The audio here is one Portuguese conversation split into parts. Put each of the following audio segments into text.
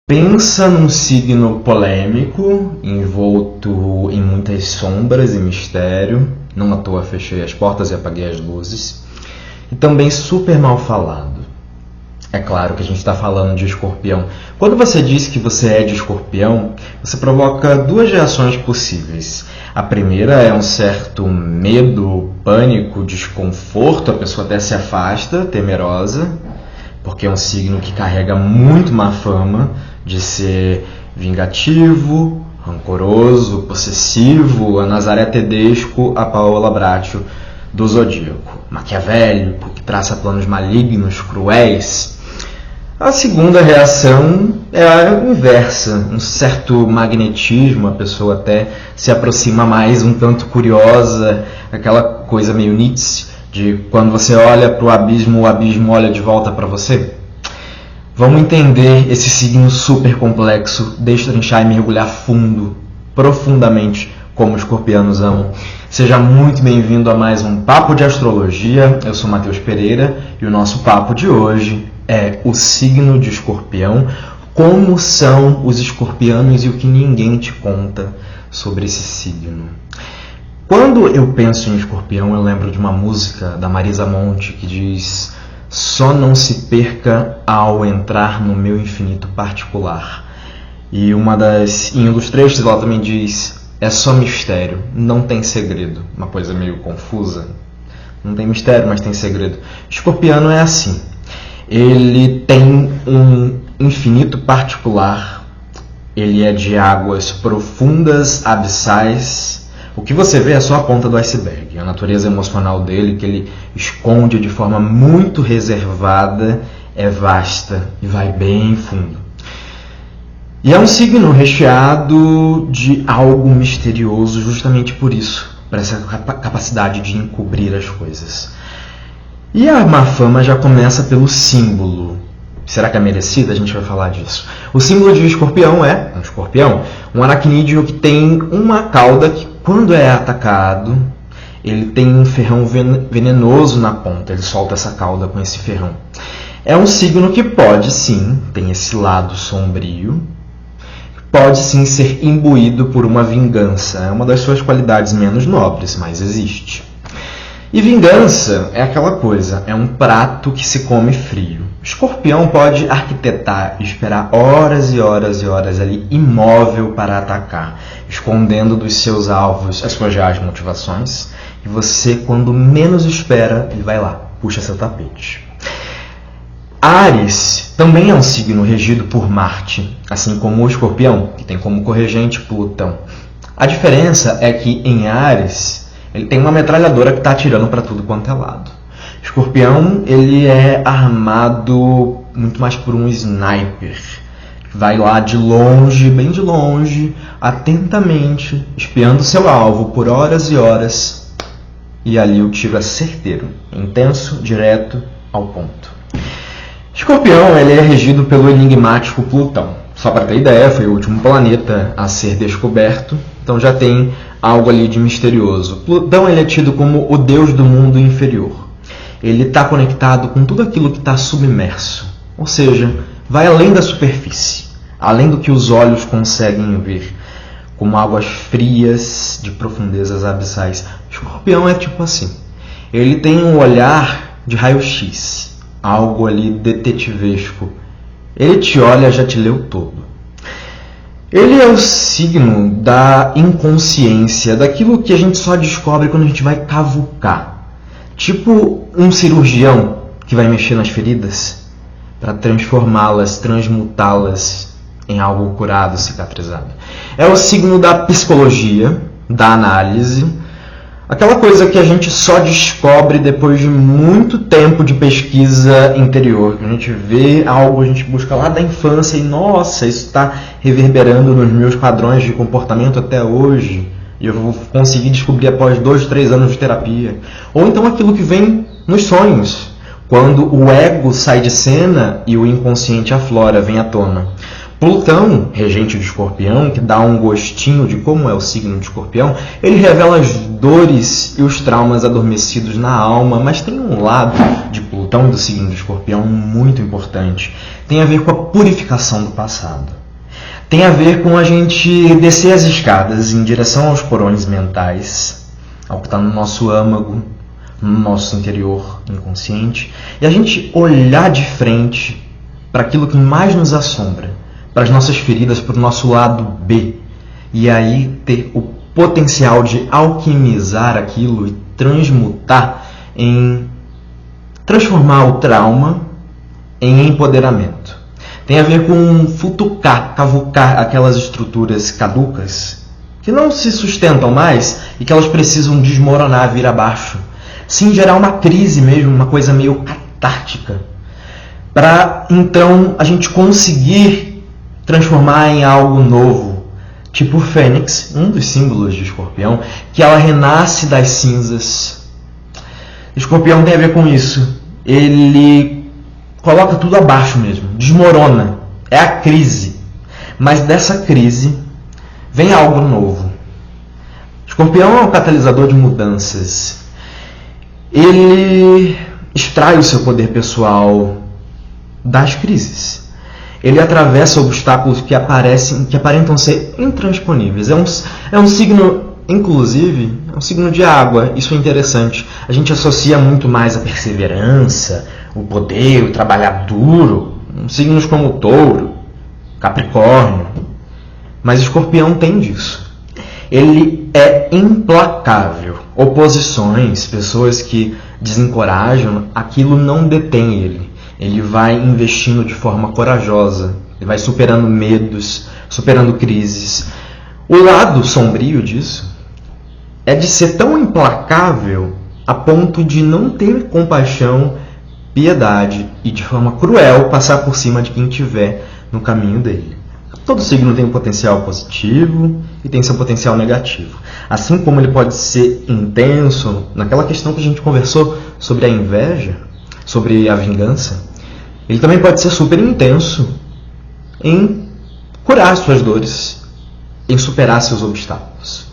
Pensa num signo polêmico, envolto em muitas sombras e mistério. Não à toa fechei as portas e apaguei as luzes. E também super mal falado. É claro que a gente está falando de Escorpião. Quando você diz que você é de Escorpião, você provoca duas reações possíveis. A primeira é um certo medo, pânico, desconforto, a pessoa até se afasta, temerosa, porque é um signo que carrega muito má fama de ser vingativo, rancoroso, possessivo, a Nazaré Tedesco, a Paola Bracho do Zodíaco, maquiavélico, que traça planos malignos, cruéis. A segunda reação é a inversa, um certo magnetismo, a pessoa até se aproxima mais, um tanto curiosa, aquela coisa meio Nietzsche, de quando você olha para o abismo olha de volta para você. Vamos entender esse signo super complexo, destrinchar e mergulhar fundo, profundamente, como os escorpianos amam. Seja muito bem-vindo a mais um Papo de Astrologia. Eu sou Matheus Pereira e o nosso papo de hoje é o signo de Escorpião, como são os escorpianos e o que ninguém te conta sobre esse signo. Quando eu penso em Escorpião, eu lembro de uma música da Marisa Monte que diz: só não se perca ao entrar no meu infinito particular. E em um dos trechos ela também diz: é só mistério, não tem segredo. Uma coisa meio confusa. Não tem mistério, mas tem segredo. Escorpiano é assim. Ele tem um infinito particular. Ele é de águas profundas, abissais. O que você vê é só a ponta do iceberg. A natureza emocional dele, que ele esconde de forma muito reservada, é vasta e vai bem fundo. E é um signo recheado de algo misterioso, justamente por isso, por essa capacidade de encobrir as coisas. E a má fama já começa pelo símbolo. Será que é merecida? A gente vai falar disso. O símbolo de Escorpião é um escorpião, um aracnídeo que tem uma cauda que, quando é atacado, ele tem um ferrão venenoso na ponta. Ele solta essa cauda com esse ferrão. É um signo que pode sim, tem esse lado sombrio, pode sim ser imbuído por uma vingança. É uma das suas qualidades menos nobres, mas existe. E vingança é aquela coisa, é um prato que se come frio. Escorpião pode arquitetar e esperar horas e horas e horas ali, imóvel para atacar, escondendo dos seus alvos as suas reais motivações. E você, quando menos espera, ele vai lá, puxa seu tapete. Áries também é um signo regido por Marte, assim como o Escorpião, que tem como corregente Plutão. A diferença é que em Áries ele tem uma metralhadora que está atirando para tudo quanto é lado. Escorpião, ele é armado muito mais por um sniper. Vai lá de longe, bem de longe, atentamente, espiando seu alvo por horas e horas. E ali o tiro é certeiro, intenso, direto, ao ponto. Escorpião, ele é regido pelo enigmático Plutão. Só para ter ideia, foi o último planeta a ser descoberto, então já tem algo ali de misterioso. Plutão, ele é tido como o deus do mundo inferior. Ele está conectado com tudo aquilo que está submerso, ou seja, vai além da superfície, além do que os olhos conseguem ver, como águas frias de profundezas abissais. Escorpião é tipo assim, ele tem um olhar de raio-x, algo ali detetivesco. Ele te olha, já te leu todo. Ele é o signo da inconsciência, daquilo que a gente só descobre quando a gente vai cavucar. Tipo um cirurgião que vai mexer nas feridas para transformá-las, transmutá-las em algo curado, cicatrizado. É o signo da psicologia, da análise, aquela coisa que a gente só descobre depois de muito tempo de pesquisa interior. A gente vê algo, a gente busca lá da infância e, nossa, isso está reverberando nos meus padrões de comportamento até hoje. E eu vou conseguir descobrir após 2, 3 anos de terapia. Ou então aquilo que vem nos sonhos, quando o ego sai de cena e o inconsciente aflora, vem à tona. Plutão, regente de Escorpião, que dá um gostinho de como é o signo de Escorpião, ele revela as dores e os traumas adormecidos na alma, mas tem um lado de Plutão do signo de Escorpião muito importante. Tem a ver com a purificação do passado. Tem a ver com a gente descer as escadas em direção aos porões mentais, ao que está no nosso âmago, no nosso interior inconsciente, e a gente olhar de frente para aquilo que mais nos assombra, para as nossas feridas, para o nosso lado B, e aí ter o potencial de alquimizar aquilo e transformar o trauma em empoderamento. Tem a ver com futucar, cavucar aquelas estruturas caducas que não se sustentam mais e que elas precisam desmoronar, vir abaixo. Sim, gerar uma crise mesmo, uma coisa meio catártica, para então a gente conseguir transformar em algo novo, tipo o Fênix, um dos símbolos de Escorpião, que ela renasce das cinzas. Escorpião tem a ver com isso. Ele coloca tudo abaixo mesmo, desmorona. É a crise. Mas dessa crise vem algo novo. Escorpião é um catalisador de mudanças. Ele extrai o seu poder pessoal das crises. Ele atravessa obstáculos que aparentam ser intransponíveis. É um signo, inclusive, é um signo de água. Isso é interessante. A gente associa muito mais a perseverança, o poder, o trabalhar duro, signos como Touro, Capricórnio. Mas Escorpião tem disso. Ele é implacável. Oposições, pessoas que desencorajam, aquilo não detém ele. Ele vai investindo de forma corajosa, ele vai superando medos, superando crises. O lado sombrio disso é de ser tão implacável a ponto de não ter compaixão, piedade e de forma cruel passar por cima de quem estiver no caminho dele. Todo signo tem um potencial positivo e tem seu potencial negativo. Assim como ele pode ser intenso, naquela questão que a gente conversou sobre a inveja, sobre a vingança, ele também pode ser super intenso em curar suas dores, em superar seus obstáculos.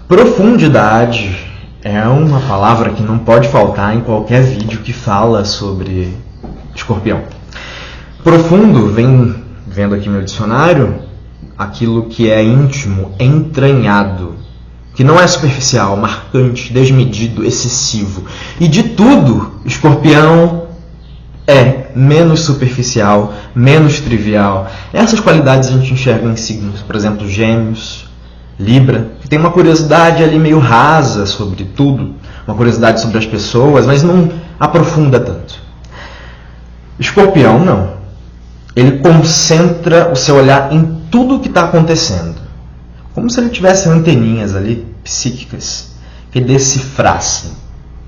Profundidade é uma palavra que não pode faltar em qualquer vídeo que fala sobre Escorpião. Profundo, vendo aqui meu dicionário, aquilo que é íntimo, entranhado, que não é superficial, marcante, desmedido, excessivo. E de tudo, Escorpião é menos superficial, menos trivial. Essas qualidades a gente enxerga em signos, por exemplo, Gêmeos, Libra, que tem uma curiosidade ali meio rasa sobre tudo, uma curiosidade sobre as pessoas, mas não aprofunda tanto. Escorpião não. Ele concentra o seu olhar em tudo o que está acontecendo, como se ele tivesse anteninhas ali, psíquicas, que decifrassem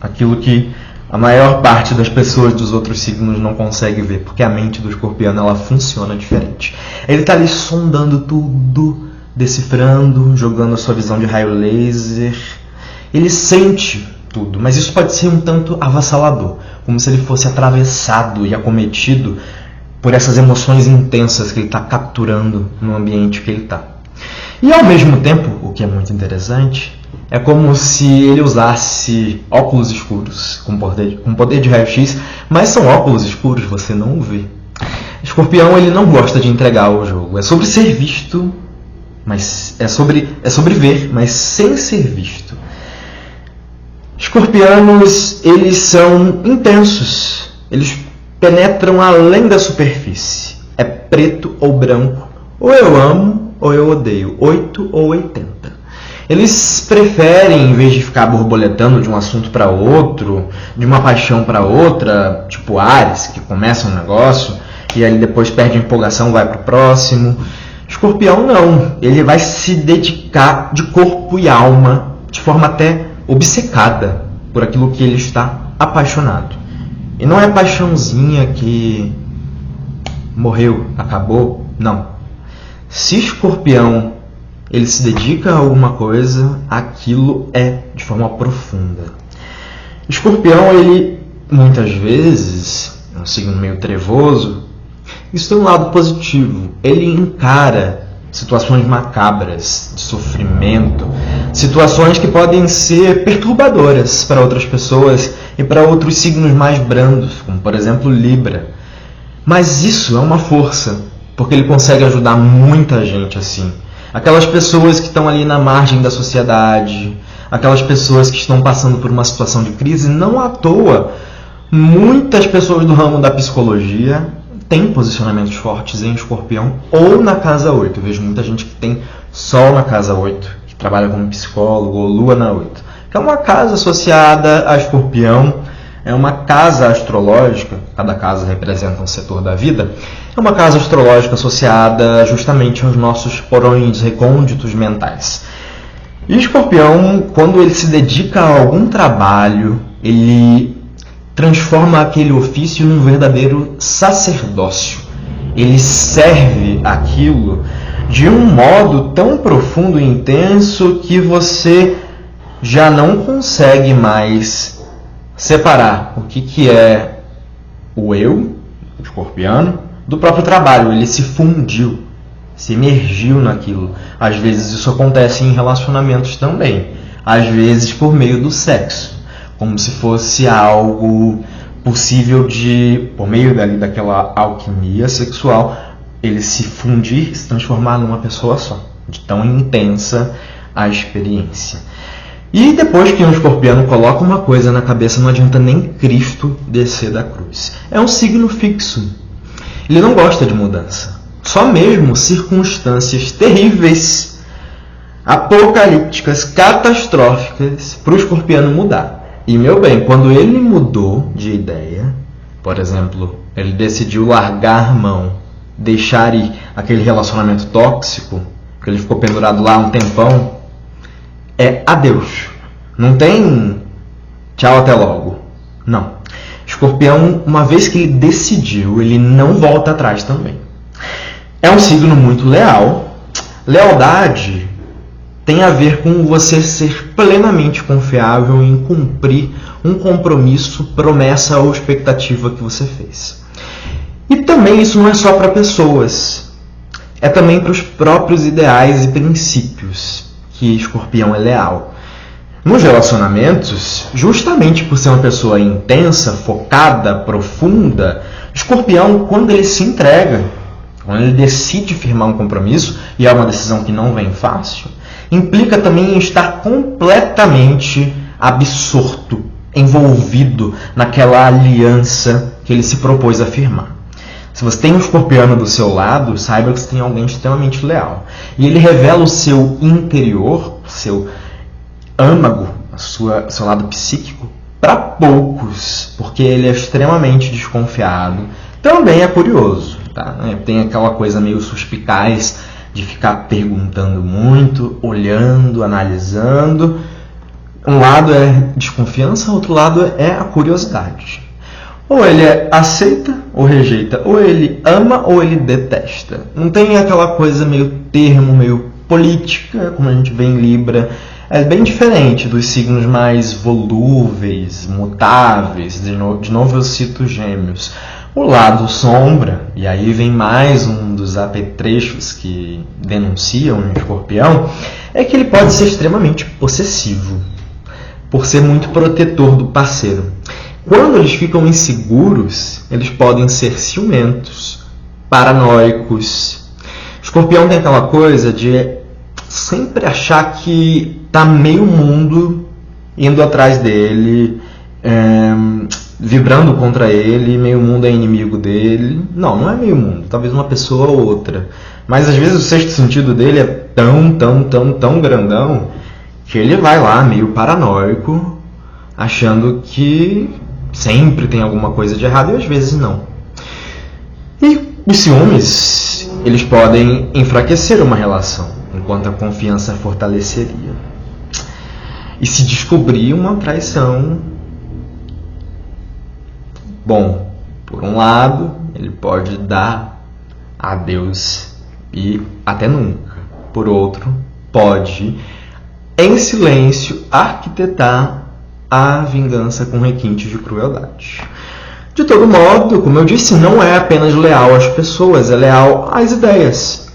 aquilo que a maior parte das pessoas dos outros signos não consegue ver, porque a mente do escorpiano ela funciona diferente. Ele está ali sondando tudo, decifrando, jogando a sua visão de raio laser. Ele sente tudo, mas isso pode ser um tanto avassalador, como se ele fosse atravessado e acometido por essas emoções intensas que ele está capturando no ambiente que ele está. E ao mesmo tempo, o que é muito interessante, é como se ele usasse óculos escuros com poder de raio-x, mas são óculos escuros, você não o vê. Escorpião ele não gosta de entregar o jogo, é sobre ser visto, mas é sobre ver, mas sem ser visto. Escorpianos, eles são intensos, eles penetram além da superfície. É preto ou branco, ou eu amo ou eu odeio, 8 ou 80. Eles preferem, em vez de ficar borboletando de um assunto para outro, de uma paixão para outra, tipo Áries, que começa um negócio e aí depois perde a empolgação, vai para o próximo. Escorpião não, ele vai se dedicar de corpo e alma, de forma até obcecada por aquilo que ele está apaixonado. E não é paixãozinha que morreu, acabou, não. Se Escorpião ele se dedica a alguma coisa, aquilo é de forma profunda. Escorpião, ele muitas vezes, é um signo meio trevoso, Isso tem um lado positivo. Ele encara situações macabras, de sofrimento, situações que podem ser perturbadoras para outras pessoas e para outros signos mais brandos, como por exemplo Libra. Mas isso é uma força, porque ele consegue ajudar muita gente assim. Aquelas pessoas que estão ali na margem da sociedade, aquelas pessoas que estão passando por uma situação de crise, não à toa, muitas pessoas do ramo da psicologia têm posicionamentos fortes em Escorpião ou na casa 8. Eu vejo muita gente que tem Sol na casa 8, que trabalha como psicólogo, ou Lua na 8, que é uma casa associada a Escorpião, é uma casa astrológica, cada casa representa um setor da vida, é uma casa astrológica associada justamente aos nossos porões recônditos mentais. E Escorpião, quando ele se dedica a algum trabalho, ele transforma aquele ofício num verdadeiro sacerdócio. Ele serve aquilo de um modo tão profundo e intenso que você já não consegue mais separar o que é o eu, o escorpiano, do próprio trabalho. Ele se fundiu, se imergiu naquilo. Às vezes isso acontece em relacionamentos também, às vezes por meio do sexo, como se fosse algo possível de, por meio daquela alquimia sexual, ele se fundir, se transformar numa pessoa só, de tão intensa a experiência. E depois que um escorpiano coloca uma coisa na cabeça, não adianta nem Cristo descer da cruz. É um signo fixo. Ele não gosta de mudança. Só mesmo circunstâncias terríveis, apocalípticas, catastróficas, para o escorpiano mudar. E, meu bem, quando ele mudou de ideia, por exemplo, ele decidiu largar mão, deixar ir aquele relacionamento tóxico, que ele ficou pendurado lá um tempão, é adeus. Não tem tchau, até logo. Não. Escorpião, uma vez que ele decidiu, ele não volta atrás também. É um signo muito leal. Lealdade tem a ver com você ser plenamente confiável em cumprir um compromisso, promessa ou expectativa que você fez. E também isso não é só para pessoas. É também para os próprios ideais e princípios que Escorpião é leal. Nos relacionamentos, justamente por ser uma pessoa intensa, focada, profunda, Escorpião, quando ele se entrega, quando ele decide firmar um compromisso, e é uma decisão que não vem fácil, implica também em estar completamente absorto, envolvido naquela aliança que ele se propôs a firmar. Se você tem um escorpiano do seu lado, saiba que você tem alguém extremamente leal. E ele revela o seu interior, o seu âmago, seu lado psíquico, para poucos, porque ele é extremamente desconfiado. Também é curioso, tá? Tem aquela coisa meio suspicaz de ficar perguntando muito, olhando, analisando. Um lado é desconfiança, outro lado é a curiosidade. Ou ele aceita ou rejeita, ou ele ama ou ele detesta. Não tem aquela coisa meio termo, meio política, como a gente vê em Libra. É bem diferente dos signos mais volúveis, mutáveis. De novo eu cito Gêmeos. O lado sombra, e aí vem mais um dos apetrechos que denunciam o escorpião, é que ele pode ser extremamente possessivo, por ser muito protetor do parceiro. Quando eles ficam inseguros, eles podem ser ciumentos, paranoicos. O escorpião tem aquela coisa de sempre achar que está meio mundo indo atrás dele, vibrando contra ele, meio mundo é inimigo dele. Não é meio mundo, talvez uma pessoa ou outra. Mas às vezes o sexto sentido dele é tão grandão que ele vai lá meio paranoico, achando que sempre tem alguma coisa de errado e às vezes não. E os ciúmes, eles podem enfraquecer uma relação, enquanto a confiança fortaleceria. E se descobrir uma traição, bom, por um lado, ele pode dar adeus e até nunca. Por outro, pode, em silêncio, arquitetar a vingança com requintes de crueldade. De todo modo, como eu disse, não é apenas leal às pessoas, é leal às ideias.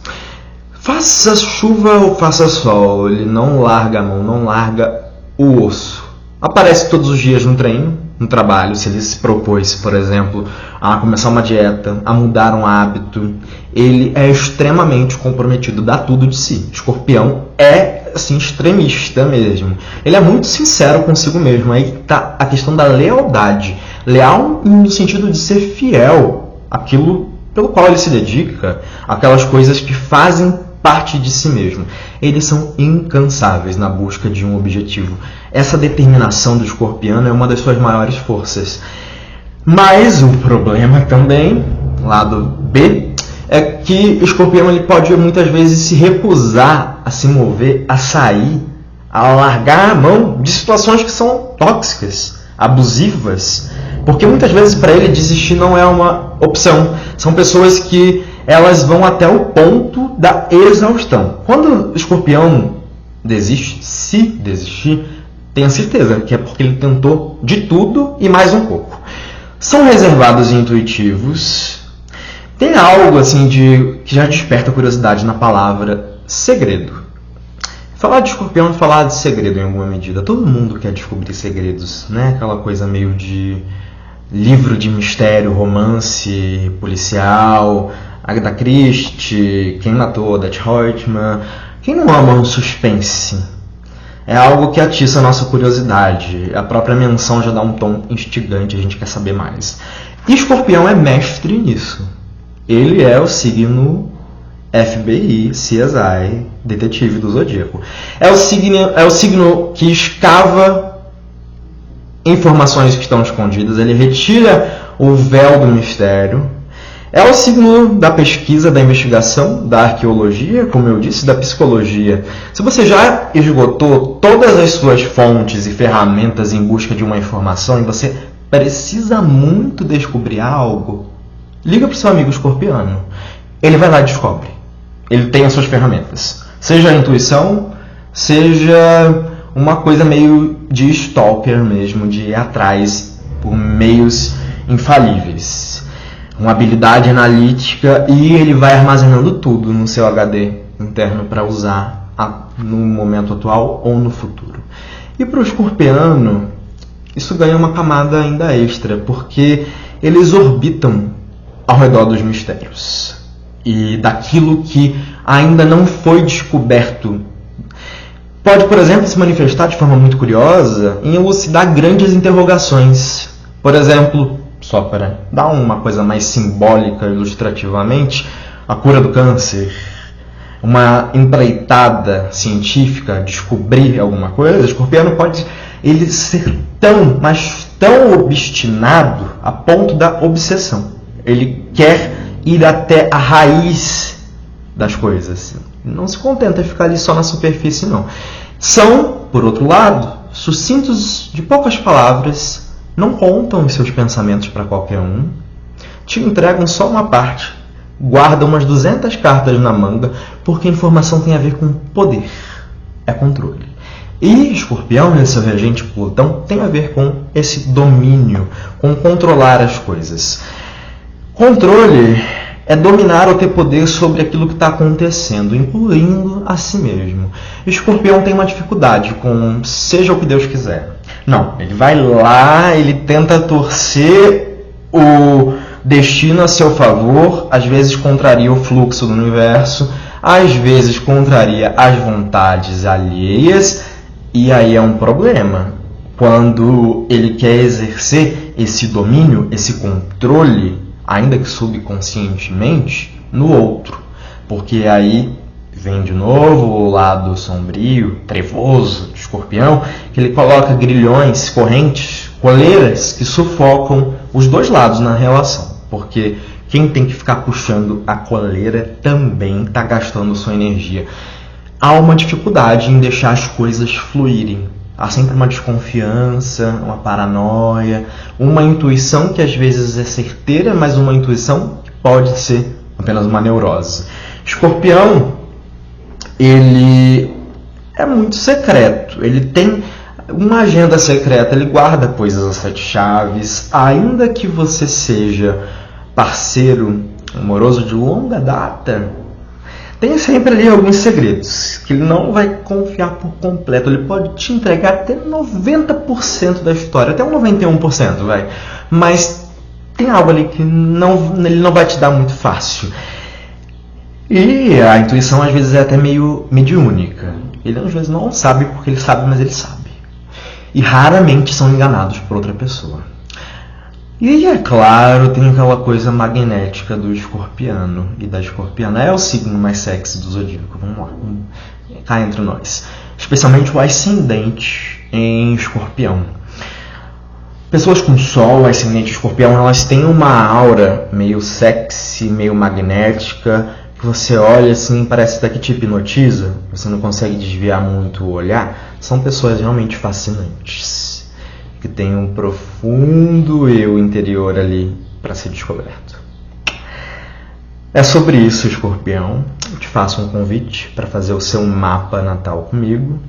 Faça chuva ou faça sol, ele não larga a mão, não larga o osso. Aparece todos os dias no treino, no trabalho, se ele se propôs, por exemplo, a começar uma dieta, a mudar um hábito, ele é extremamente comprometido, dá tudo de si. Escorpião é, assim, extremista mesmo. Ele é muito sincero consigo mesmo. Aí está a questão da lealdade. Leal no sentido de ser fiel àquilo pelo qual ele se dedica, aquelas coisas que fazem parte de si mesmo. Eles são incansáveis na busca de um objetivo. Essa determinação do escorpiano é uma das suas maiores forças. Mas o problema também, lado B, é que o escorpião ele pode muitas vezes se recusar a se mover, a sair, a largar a mão de situações que são tóxicas, abusivas, porque muitas vezes para ele desistir não é uma opção. São pessoas que elas vão até o ponto da exaustão. Quando o escorpião desiste, se desistir, tenha certeza que é porque ele tentou de tudo e mais um pouco. São reservados e intuitivos. Tem algo assim que já desperta curiosidade na palavra segredo. Falar de escorpião é falar de segredo em alguma medida. Todo mundo quer descobrir segredos, né? Aquela coisa meio de livro de mistério, romance policial, Agatha Christie, Quem Matou, Odette Roitman. Quem não ama um suspense? É algo que atiça a nossa curiosidade. A própria menção já dá um tom instigante, a gente quer saber mais. E Escorpião é mestre nisso. Ele é o signo FBI, CSI, detetive do Zodíaco. É o signo que escava informações que estão escondidas, ele retira o véu do mistério. É o signo da pesquisa, da investigação, da arqueologia, como eu disse, da psicologia. Se você já esgotou todas as suas fontes e ferramentas em busca de uma informação e você precisa muito descobrir algo, liga para o seu amigo escorpiano. Ele vai lá e descobre. Ele tem as suas ferramentas. Seja a intuição, seja uma coisa meio de stalker mesmo, de ir atrás por meios infalíveis. Uma habilidade analítica e ele vai armazenando tudo no seu HD interno para usar no momento atual ou no futuro. E para o escorpiano, isso ganha uma camada ainda extra, porque eles orbitam ao redor dos mistérios e daquilo que ainda não foi descoberto. Pode, por exemplo, se manifestar de forma muito curiosa em elucidar grandes interrogações. Por exemplo, só para dar uma coisa mais simbólica, ilustrativamente, a cura do câncer, uma empreitada científica, descobrir alguma coisa, o escorpiano pode ele ser tão, mas tão obstinado a ponto da obsessão. Ele quer ir até a raiz das coisas. Não se contenta de ficar ali só na superfície, não. São, por outro lado, sucintos de poucas palavras, não contam os seus pensamentos para qualquer um, te entregam só uma parte, guardam umas 200 cartas na manga, porque a informação tem a ver com poder, é controle. E Escorpião, esse regente Plutão, tem a ver com esse domínio, com controlar as coisas. Controle é dominar ou ter poder sobre aquilo que está acontecendo, incluindo a si mesmo. Escorpião tem uma dificuldade com seja o que Deus quiser. Não, ele vai lá, ele tenta torcer o destino a seu favor, às vezes contraria o fluxo do universo, às vezes contraria as vontades alheias, e aí é um problema. Quando ele quer exercer esse domínio, esse controle, ainda que subconscientemente, no outro. Porque aí vem de novo o lado sombrio, trevoso de Escorpião, que ele coloca grilhões, correntes, coleiras que sufocam os dois lados na relação. Porque quem tem que ficar puxando a coleira também está gastando sua energia. Há uma dificuldade em deixar as coisas fluírem. Há sempre uma desconfiança, uma paranoia, uma intuição que às vezes é certeira, mas uma intuição que pode ser apenas uma neurose. Escorpião, ele é muito secreto, ele tem Uma agenda secreta, ele guarda coisas às 7 chaves, ainda que você seja parceiro amoroso de longa data, tem sempre ali alguns segredos que ele não vai confiar por completo. Ele pode te entregar até 90% da história, até um 91%, vai. Mas tem algo ali que ele não vai te dar muito fácil. E a intuição às vezes é até meio mediúnica. Ele às vezes não sabe porque ele sabe, mas ele sabe. E raramente são enganados por outra pessoa. E é claro, tem aquela coisa magnética do escorpiano e da escorpiana. É o signo mais sexy do zodíaco. Vamos lá, cá entre nós. Especialmente o ascendente em escorpião. Pessoas com sol, ascendente em escorpião, elas têm uma aura meio sexy, meio magnética, que você olha assim, parece até que te hipnotiza, você não consegue desviar muito o olhar. São pessoas realmente fascinantes, que têm um profundo eu interior ali para ser descoberto. É sobre isso, escorpião. Eu te faço um convite para fazer o seu mapa natal comigo.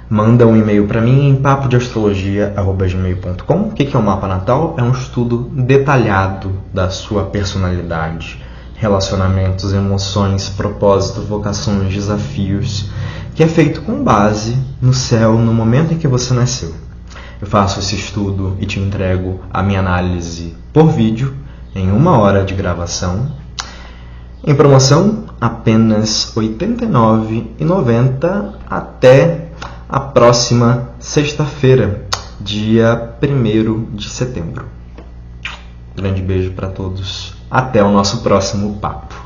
Manda um e-mail para mim em papodeastrologia@gmail.com. O que é um mapa natal? É um estudo detalhado da sua personalidade, relacionamentos, emoções, propósito, vocações, desafios, que é feito com base no céu, no momento em que você nasceu. Eu faço esse estudo e te entrego a minha análise por vídeo em 1 hora de gravação. Em promoção, apenas R$ 89,90 até a próxima sexta-feira, dia 1º de setembro. Grande beijo para todos. Até o nosso próximo papo.